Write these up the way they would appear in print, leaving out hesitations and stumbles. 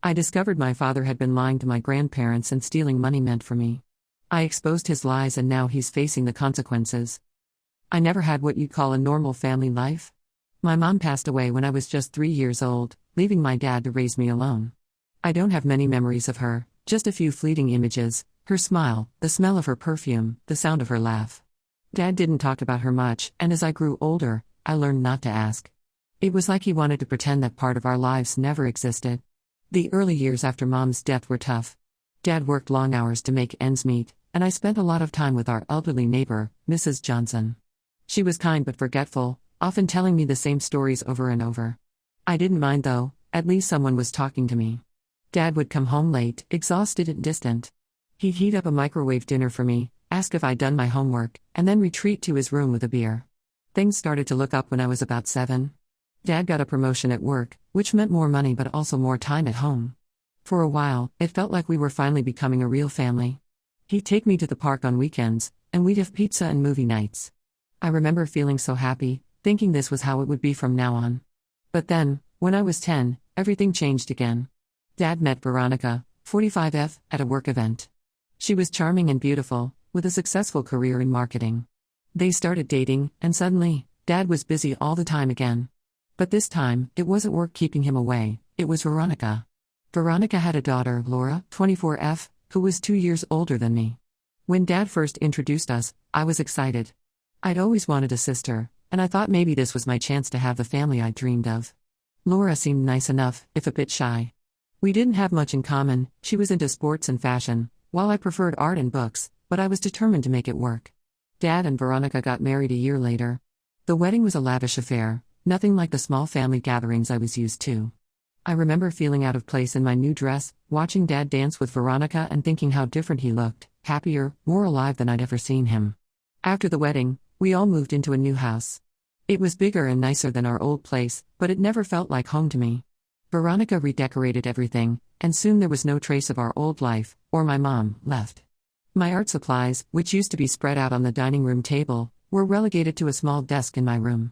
I discovered my father had been lying to my grandparents and stealing money meant for me. I exposed his lies and now he's facing the consequences. I never had what you'd call a normal family life. My mom passed away when I was just 3 years old, leaving my dad to raise me alone. I don't have many memories of her, just a few fleeting images: her smile, the smell of her perfume, the sound of her laugh. Dad didn't talk about her much, and as I grew older, I learned not to ask. It was like he wanted to pretend that part of our lives never existed. The early years after Mom's death were tough. Dad worked long hours to make ends meet, and I spent a lot of time with our elderly neighbor, Mrs. Johnson. She was kind but forgetful, often telling me the same stories over and over. I didn't mind though, at least someone was talking to me. Dad would come home late, exhausted and distant. He'd heat up a microwave dinner for me, ask if I'd done my homework, and then retreat to his room with a beer. Things started to look up when I was about 7. Dad got a promotion at work, which meant more money but also more time at home. For a while, it felt like we were finally becoming a real family. He'd take me to the park on weekends, and we'd have pizza and movie nights. I remember feeling so happy, thinking this was how it would be from now on. But then, when I was 10, everything changed again. Dad met Veronica, 45F, at a work event. She was charming and beautiful, with a successful career in marketing. They started dating, and suddenly, Dad was busy all the time again. But this time, it wasn't work keeping him away, it was Veronica. Veronica had a daughter, Laura, 24F, who was 2 years older than me. When Dad first introduced us, I was excited. I'd always wanted a sister, and I thought maybe this was my chance to have the family I dreamed of. Laura seemed nice enough, if a bit shy. We didn't have much in common. She was into sports and fashion, while I preferred art and books, but I was determined to make it work. Dad and Veronica got married a year later. The wedding was a lavish affair, nothing like the small family gatherings I was used to. I remember feeling out of place in my new dress, watching Dad dance with Veronica and thinking how different he looked, happier, more alive than I'd ever seen him. After the wedding, we all moved into a new house. It was bigger and nicer than our old place, but it never felt like home to me. Veronica redecorated everything, and soon there was no trace of our old life, or my mom, left. My art supplies, which used to be spread out on the dining room table, were relegated to a small desk in my room.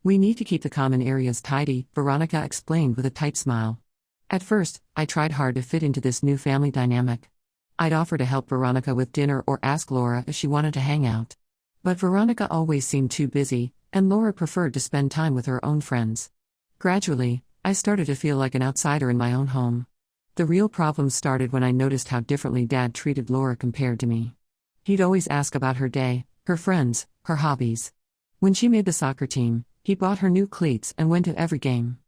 "We need to keep the common areas tidy," Veronica explained with a tight smile. At first, I tried hard to fit into this new family dynamic. I'd offer to help Veronica with dinner or ask Laura if she wanted to hang out. But Veronica always seemed too busy, and Laura preferred to spend time with her own friends. Gradually, I started to feel like an outsider in my own home. The real problem started when I noticed how differently Dad treated Laura compared to me. He'd always ask about her day, her friends, her hobbies. When she made the soccer team, he bought her new cleats and went to every game.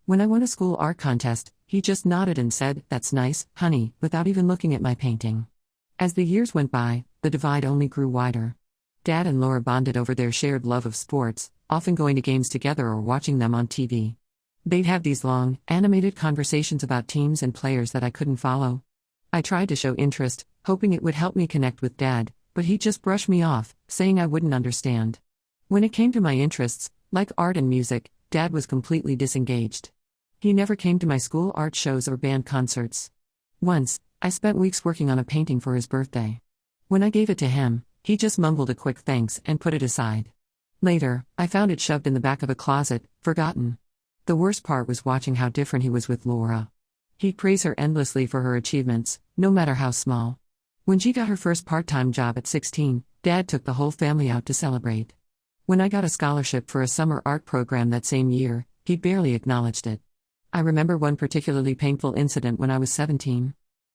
When I won a school art contest, he just nodded and said, "That's nice, honey," without even looking at my painting. As the years went by, the divide only grew wider. Dad and Laura bonded over their shared love of sports, often going to games together or watching them on TV. They'd have these long, animated conversations about teams and players that I couldn't follow. I tried to show interest, hoping it would help me connect with Dad, but he'd just brush me off, saying I wouldn't understand. When it came to my interests, like art and music, Dad was completely disengaged. He never came to my school art shows or band concerts. Once, I spent weeks working on a painting for his birthday. When I gave it to him, he just mumbled a quick thanks and put it aside. Later, I found it shoved in the back of a closet, forgotten. The worst part was watching how different he was with Laura. He'd praise her endlessly for her achievements, no matter how small. When she got her first part-time job at 16, Dad took the whole family out to celebrate. When I got a scholarship for a summer art program that same year, he barely acknowledged it. I remember one particularly painful incident when I was 17.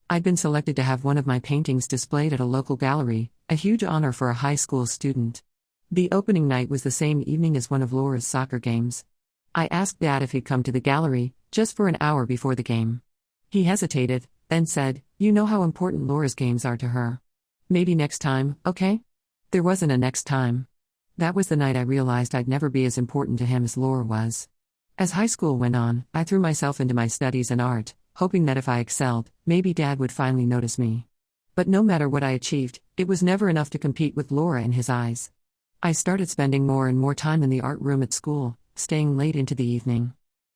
I'd been selected to have one of my paintings displayed at a local gallery, a huge honor for a high school student. The opening night was the same evening as one of Laura's soccer games. I asked Dad if he'd come to the gallery, just for an hour before the game. He hesitated, then said, "You know how important Laura's games are to her. Maybe next time, okay?" There wasn't a next time. That was the night I realized I'd never be as important to him as Laura was. As high school went on, I threw myself into my studies and art, hoping that if I excelled, maybe Dad would finally notice me. But no matter what I achieved, it was never enough to compete with Laura in his eyes. I started spending more and more time in the art room at school, staying late into the evening.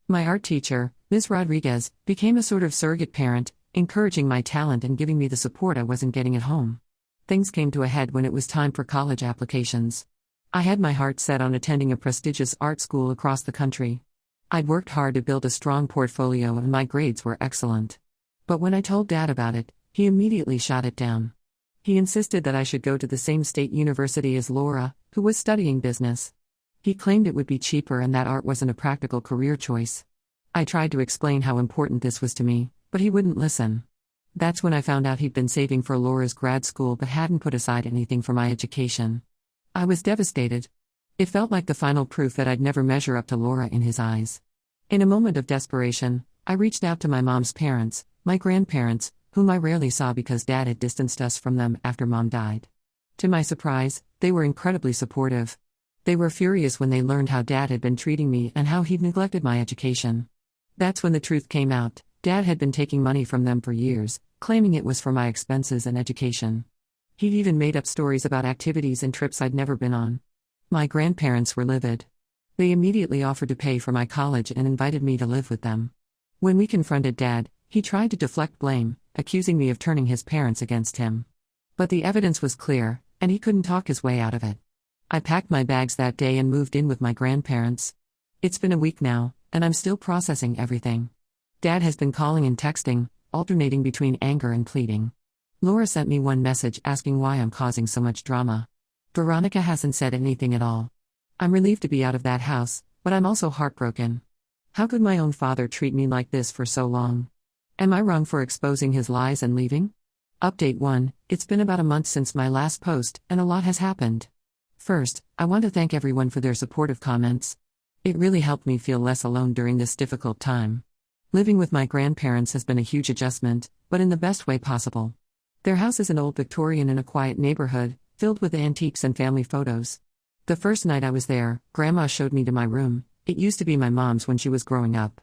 My art teacher, Ms. Rodriguez, became a sort of surrogate parent, encouraging my talent and giving me the support I wasn't getting at home. Things came to a head when it was time for college applications. I had my heart set on attending a prestigious art school across the country. I'd worked hard to build a strong portfolio and my grades were excellent. But when I told Dad about it, he immediately shot it down. He insisted that I should go to the same state university as Laura, who was studying business. He claimed it would be cheaper and that art wasn't a practical career choice. I tried to explain how important this was to me, but he wouldn't listen. That's when I found out he'd been saving for Laura's grad school but hadn't put aside anything for my education. I was devastated. It felt like the final proof that I'd never measure up to Laura in his eyes. In a moment of desperation, I reached out to my mom's parents, my grandparents, whom I rarely saw because Dad had distanced us from them after Mom died. To my surprise, they were incredibly supportive. They were furious when they learned how Dad had been treating me and how he'd neglected my education. That's when the truth came out. Dad had been taking money from them for years, claiming it was for my expenses and education. He'd even made up stories about activities and trips I'd never been on. My grandparents were livid. They immediately offered to pay for my college and invited me to live with them. When we confronted Dad, he tried to deflect blame, accusing me of turning his parents against him. But the evidence was clear, and he couldn't talk his way out of it. I packed my bags that day and moved in with my grandparents. It's been a week now, and I'm still processing everything. Dad has been calling and texting, alternating between anger and pleading. Laura sent me one message asking why I'm causing so much drama. Veronica hasn't said anything at all. I'm relieved to be out of that house, but I'm also heartbroken. How could my own father treat me like this for so long? Am I wrong for exposing his lies and leaving? Update 1: It's been about a month since my last post, and a lot has happened. First, I want to thank everyone for their supportive comments. It really helped me feel less alone during this difficult time. Living with my grandparents has been a huge adjustment, but in the best way possible. Their house is an old Victorian in a quiet neighborhood, filled with antiques and family photos. The first night I was there, Grandma showed me to my room. It used to be my mom's when she was growing up.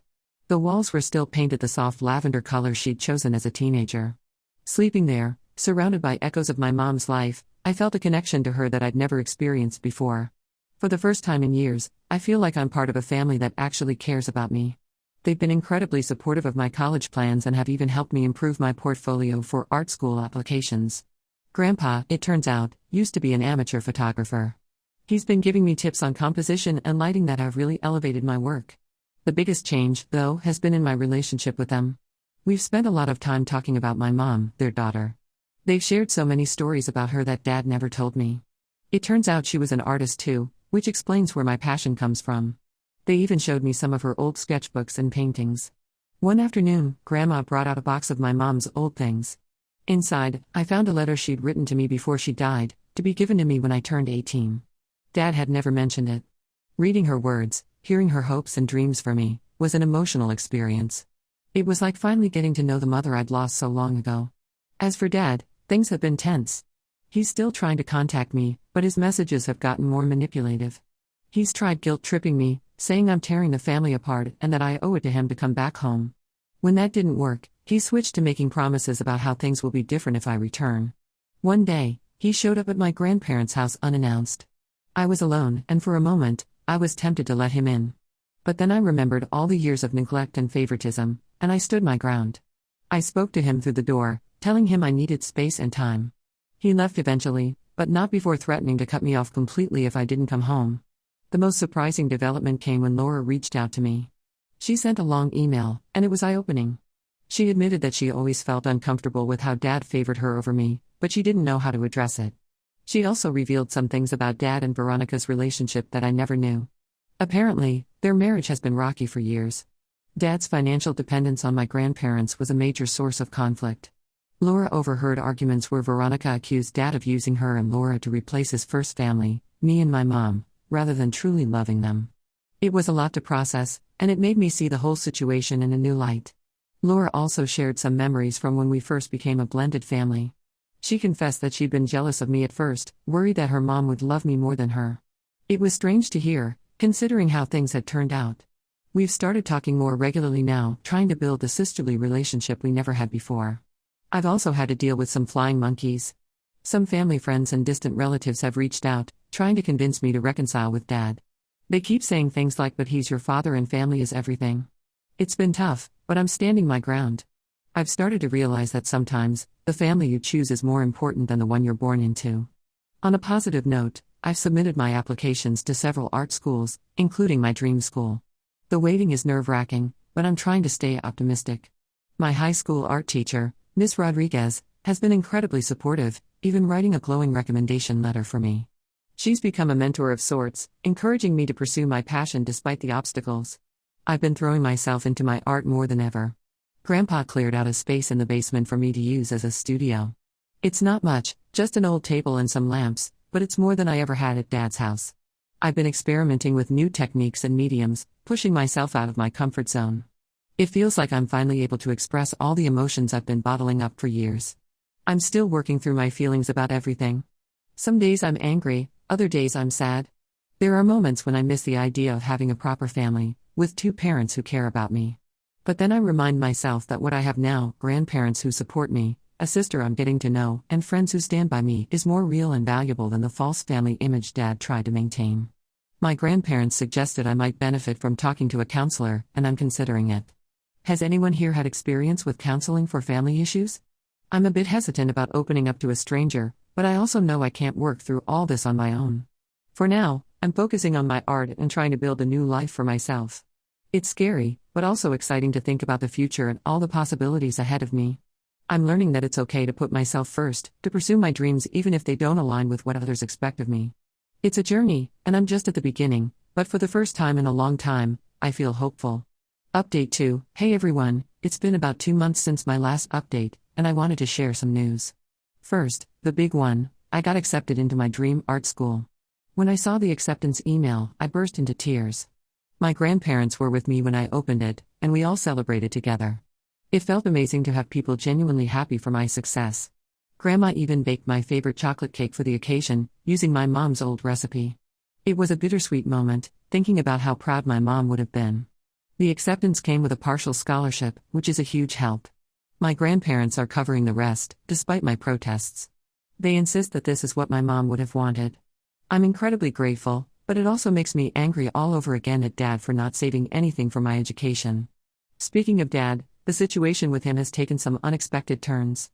The walls were still painted the soft lavender color she'd chosen as a teenager. Sleeping there, surrounded by echoes of my mom's life, I felt a connection to her that I'd never experienced before. For the first time in years, I feel like I'm part of a family that actually cares about me. They've been incredibly supportive of my college plans and have even helped me improve my portfolio for art school applications. Grandpa, it turns out, used to be an amateur photographer. He's been giving me tips on composition and lighting that have really elevated my work. The biggest change, though, has been in my relationship with them. We've spent a lot of time talking about my mom, their daughter. They've shared so many stories about her that Dad never told me. It turns out she was an artist too, which explains where my passion comes from. They even showed me some of her old sketchbooks and paintings. One afternoon, Grandma brought out a box of my mom's old things. Inside, I found a letter she'd written to me before she died, to be given to me when I turned 18. Dad had never mentioned it. Reading her words, hearing her hopes and dreams for me, was an emotional experience. It was like finally getting to know the mother I'd lost so long ago. As for Dad, things have been tense. He's still trying to contact me, but his messages have gotten more manipulative. He's tried guilt-tripping me, saying I'm tearing the family apart and that I owe it to him to come back home. When that didn't work, he switched to making promises about how things will be different if I return. One day, he showed up at my grandparents' house unannounced. I was alone, and for a moment, I was tempted to let him in. But then I remembered all the years of neglect and favoritism, and I stood my ground. I spoke to him through the door, telling him I needed space and time. He left eventually, but not before threatening to cut me off completely if I didn't come home. The most surprising development came when Laura reached out to me. She sent a long email, and it was eye-opening. She admitted that she always felt uncomfortable with how Dad favored her over me, but she didn't know how to address it. She also revealed some things about Dad and Veronica's relationship that I never knew. Apparently, their marriage has been rocky for years. Dad's financial dependence on my grandparents was a major source of conflict. Laura overheard arguments where Veronica accused Dad of using her and Laura to replace his first family, me and my mom, rather than truly loving them. It was a lot to process, and it made me see the whole situation in a new light. Laura also shared some memories from when we first became a blended family. She confessed that she'd been jealous of me at first, worried that her mom would love me more than her. It was strange to hear, considering how things had turned out. We've started talking more regularly now, trying to build the sisterly relationship we never had before. I've also had to deal with some flying monkeys. Some family friends and distant relatives have reached out, trying to convince me to reconcile with Dad. They keep saying things like, "But he's your father and family is everything." It's been tough, but I'm standing my ground. I've started to realize that sometimes, the family you choose is more important than the one you're born into. On a positive note, I've submitted my applications to several art schools, including my dream school. The waiting is nerve-wracking, but I'm trying to stay optimistic. My high school art teacher, Miss Rodriguez, has been incredibly supportive, even writing a glowing recommendation letter for me. She's become a mentor of sorts, encouraging me to pursue my passion despite the obstacles. I've been throwing myself into my art more than ever. Grandpa cleared out a space in the basement for me to use as a studio. It's not much, just an old table and some lamps, but it's more than I ever had at Dad's house. I've been experimenting with new techniques and mediums, pushing myself out of my comfort zone. It feels like I'm finally able to express all the emotions I've been bottling up for years. I'm still working through my feelings about everything. Some days I'm angry, other days I'm sad. There are moments when I miss the idea of having a proper family, with two parents who care about me. But then I remind myself that what I have now, grandparents who support me, a sister I'm getting to know, and friends who stand by me, is more real and valuable than the false family image Dad tried to maintain. My grandparents suggested I might benefit from talking to a counselor, and I'm considering it. Has anyone here had experience with counseling for family issues? I'm a bit hesitant about opening up to a stranger, but I also know I can't work through all this on my own. For now, I'm focusing on my art and trying to build a new life for myself. It's scary, but also exciting to think about the future and all the possibilities ahead of me. I'm learning that it's okay to put myself first, to pursue my dreams even if they don't align with what others expect of me. It's a journey, and I'm just at the beginning, but for the first time in a long time, I feel hopeful. Update 2. Hey everyone, it's been about 2 months since my last update, and I wanted to share some news. First, the big one, I got accepted into my dream art school. When I saw the acceptance email, I burst into tears. My grandparents were with me when I opened it, and we all celebrated together. It felt amazing to have people genuinely happy for my success. Grandma even baked my favorite chocolate cake for the occasion, using my mom's old recipe. It was a bittersweet moment, thinking about how proud my mom would have been. The acceptance came with a partial scholarship, which is a huge help. My grandparents are covering the rest, despite my protests. They insist that this is what my mom would have wanted. I'm incredibly grateful, but it also makes me angry all over again at Dad for not saving anything for my education. Speaking of Dad, the situation with him has taken some unexpected turns.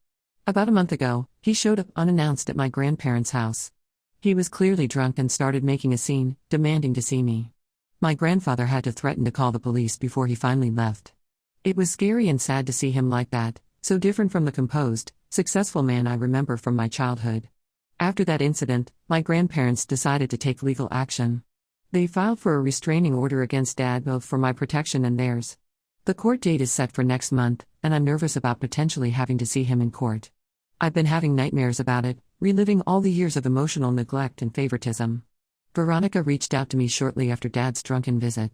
About a month ago, he showed up unannounced at my grandparents' house. He was clearly drunk and started making a scene, demanding to see me. My grandfather had to threaten to call the police before he finally left. It was scary and sad to see him like that, so different from the composed, successful man I remember from my childhood. After that incident, my grandparents decided to take legal action. They filed for a restraining order against Dad, both for my protection and theirs. The court date is set for next month, and I'm nervous about potentially having to see him in court. I've been having nightmares about it, reliving all the years of emotional neglect and favoritism. Veronica reached out to me shortly after Dad's drunken visit.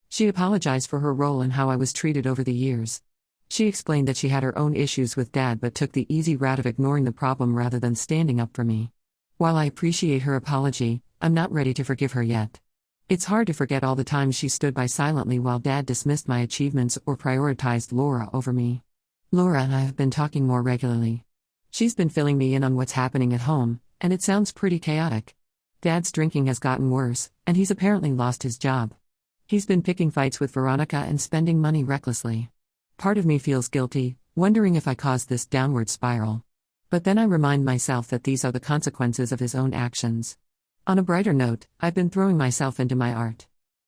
She apologized for her role and how I was treated over the years. She explained that she had her own issues with Dad but took the easy route of ignoring the problem rather than standing up for me. While I appreciate her apology, I'm not ready to forgive her yet. It's hard to forget all the times she stood by silently while Dad dismissed my achievements or prioritized Laura over me. Laura and I have been talking more regularly. She's been filling me in on what's happening at home, and it sounds pretty chaotic. Dad's drinking has gotten worse, and he's apparently lost his job. He's been picking fights with Veronica and spending money recklessly. Part of me feels guilty, wondering if I caused this downward spiral. But then I remind myself that these are the consequences of his own actions. On a brighter note, I've been throwing myself into my art.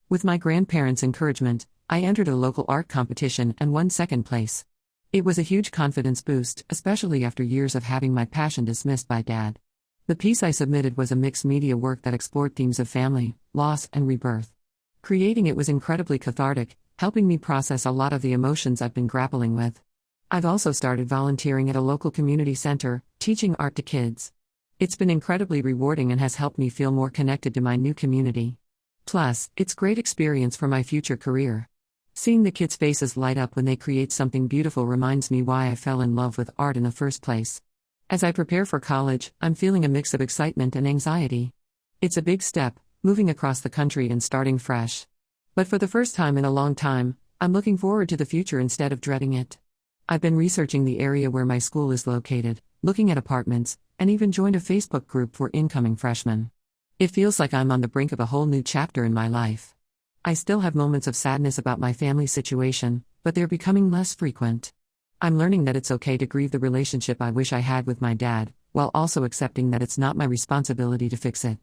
With my grandparents' encouragement, I entered a local art competition and won second place. It was a huge confidence boost, especially after years of having my passion dismissed by Dad. The piece I submitted was a mixed media work that explored themes of family, loss, and rebirth. Creating it was incredibly cathartic, helping me process a lot of the emotions I've been grappling with. I've also started volunteering at a local community center, teaching art to kids. It's been incredibly rewarding and has helped me feel more connected to my new community. Plus, it's great experience for my future career. Seeing the kids' faces light up when they create something beautiful reminds me why I fell in love with art in the first place. As I prepare for college, I'm feeling a mix of excitement and anxiety. It's a big step, moving across the country and starting fresh. But for the first time in a long time, I'm looking forward to the future instead of dreading it. I've been researching the area where my school is located, looking at apartments, and even joined a Facebook group for incoming freshmen. It feels like I'm on the brink of a whole new chapter in my life. I still have moments of sadness about my family situation, but they're becoming less frequent. I'm learning that it's okay to grieve the relationship I wish I had with my dad, while also accepting that it's not my responsibility to fix it.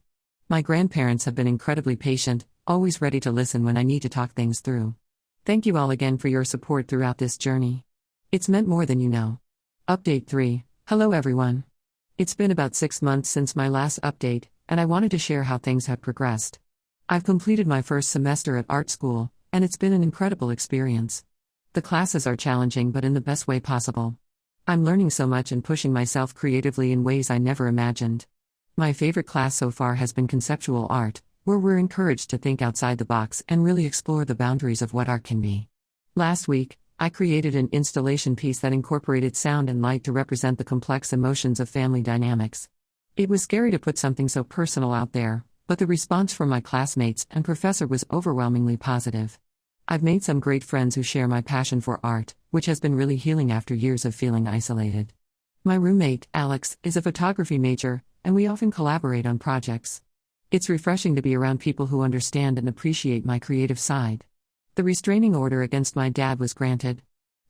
My grandparents have been incredibly patient, always ready to listen when I need to talk things through. Thank you all again for your support throughout this journey. It's meant more than you know. Update 3. Hello everyone. It's been about 6 months since my last update, and I wanted to share how things have progressed. I've completed my first semester at art school, and it's been an incredible experience. The classes are challenging but in the best way possible. I'm learning so much and pushing myself creatively in ways I never imagined. My favorite class so far has been conceptual art, where we're encouraged to think outside the box and really explore the boundaries of what art can be. Last week, I created an installation piece that incorporated sound and light to represent the complex emotions of family dynamics. It was scary to put something so personal out there, but the response from my classmates and professor was overwhelmingly positive. I've made some great friends who share my passion for art, which has been really healing after years of feeling isolated. My roommate, Alex, is a photography major, and we often collaborate on projects. It's refreshing to be around people who understand and appreciate my creative side. The restraining order against my dad was granted.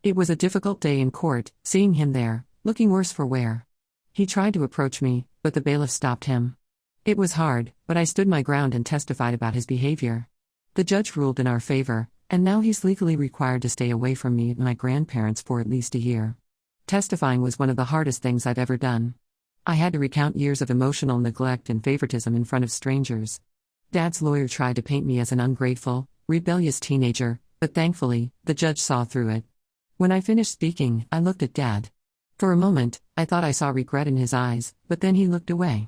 It was a difficult day in court, seeing him there, looking worse for wear. He tried to approach me, but the bailiff stopped him. It was hard, but I stood my ground and testified about his behavior. The judge ruled in our favor, and now he's legally required to stay away from me and my grandparents for at least a year. Testifying was one of the hardest things I've ever done. I had to recount years of emotional neglect and favoritism in front of strangers. Dad's lawyer tried to paint me as an ungrateful, rebellious teenager, but thankfully, the judge saw through it. When I finished speaking, I looked at Dad. For a moment, I thought I saw regret in his eyes, but then he looked away.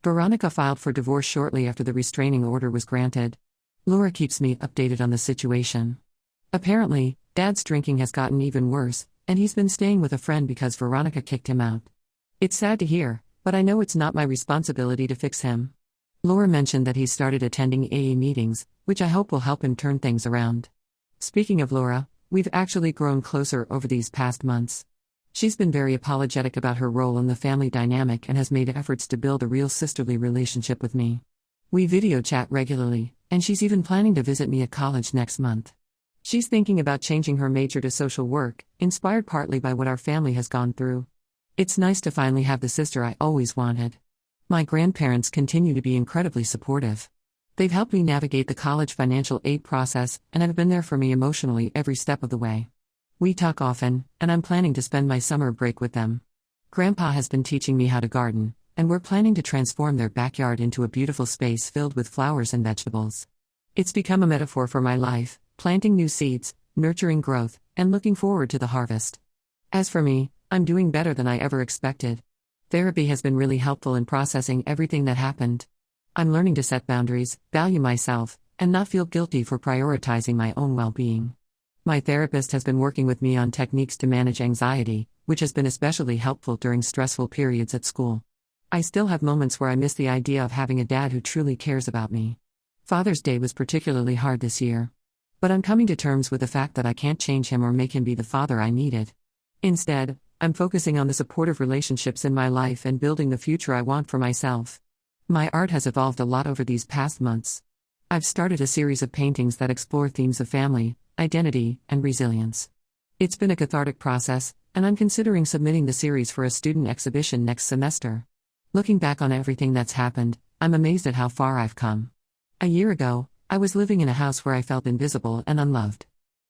Veronica filed for divorce shortly after the restraining order was granted. Laura keeps me updated on the situation. Apparently, Dad's drinking has gotten even worse, and he's been staying with a friend because Veronica kicked him out. It's sad to hear, but I know it's not my responsibility to fix him. Laura mentioned that he's started attending AA meetings, which I hope will help him turn things around. Speaking of Laura, we've actually grown closer over these past months. She's been very apologetic about her role in the family dynamic and has made efforts to build a real sisterly relationship with me. We video chat regularly, and she's even planning to visit me at college next month. She's thinking about changing her major to social work, inspired partly by what our family has gone through. It's nice to finally have the sister I always wanted. My grandparents continue to be incredibly supportive. They've helped me navigate the college financial aid process and have been there for me emotionally every step of the way. We talk often, and I'm planning to spend my summer break with them. Grandpa has been teaching me how to garden, and we're planning to transform their backyard into a beautiful space filled with flowers and vegetables. It's become a metaphor for my life, planting new seeds, nurturing growth, and looking forward to the harvest. As for me, I'm doing better than I ever expected. Therapy has been really helpful in processing everything that happened. I'm learning to set boundaries, value myself, and not feel guilty for prioritizing my own well-being. My therapist has been working with me on techniques to manage anxiety, which has been especially helpful during stressful periods at school. I still have moments where I miss the idea of having a dad who truly cares about me. Father's Day was particularly hard this year. But I'm coming to terms with the fact that I can't change him or make him be the father I needed. Instead, I'm focusing on the supportive relationships in my life and building the future I want for myself. My art has evolved a lot over these past months. I've started a series of paintings that explore themes of family, identity, and resilience. It's been a cathartic process, and I'm considering submitting the series for a student exhibition next semester. Looking back on everything that's happened, I'm amazed at how far I've come. A year ago, I was living in a house where I felt invisible and unloved.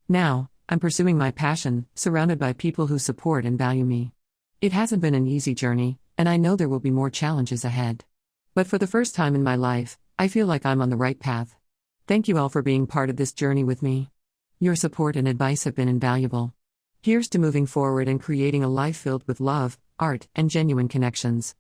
Now, I'm pursuing my passion, surrounded by people who support and value me. It hasn't been an easy journey, and I know there will be more challenges ahead. But for the first time in my life, I feel like I'm on the right path. Thank you all for being part of this journey with me. Your support and advice have been invaluable. Here's to moving forward and creating a life filled with love, art, and genuine connections.